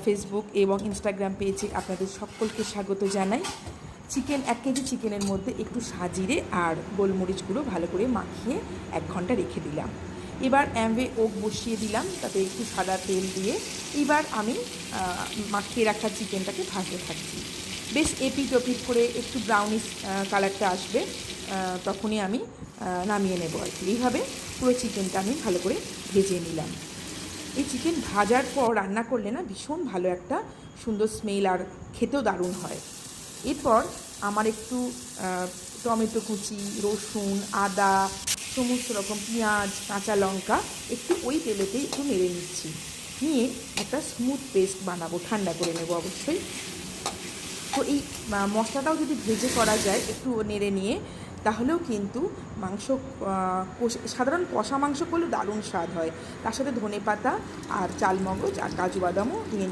Facebook এবং Instagram পেজে আপনাদের সকলকে স্বাগত জানাই। 1 কেজি চিকেনের মধ্যে একটু সাজিরে আর গোলমরিচ গুঁড়ো ভালো করে মাখিয়ে 1 ঘন্টা রেখে দিলাম। এবার অ্যাম্বে ওক বসিয়ে দিলাম, তাতে একটু সাদা তেল দিয়ে এবার আমি মাখিয়ে রাখা চিকেনটাকে ভাজতে থাকছি। বেশ এপিট ওপিট করে একটু ব্রাউনিশ কালারটা আসবে, তখনই আমি নামিয়ে নেব আর কি। এইভাবে পুরো চিকেনটা আমি ভালো করে ভেজে নিলাম। এই চিকেন ভাজার পর রান্না করলে না ভীষণ ভালো একটা সুন্দর স্মেল আর খেতেও দারুণ হয়। এরপর আমার একটু টমেটো কুচি, রসুন, আদা, সমস্ত রকম পেঁয়াজ, কাঁচা লঙ্কা একটু ওই তেলেতেই একটু নেড়ে নিচ্ছি, নিয়ে একটা স্মুথ পেস্ট বানাবো, ঠান্ডা করে নেব অবশ্যই। তো এই মশলাটাও যদি ভেজে করা যায় একটু নেড়ে নিয়ে, তাহলেও কিন্তু মাংস সাধারণ কষা মাংস করলে দারুণ স্বাদ হয়। তার সাথে ধনেপাতা আর চালমগজ আর কাজু বাদামও নিয়ে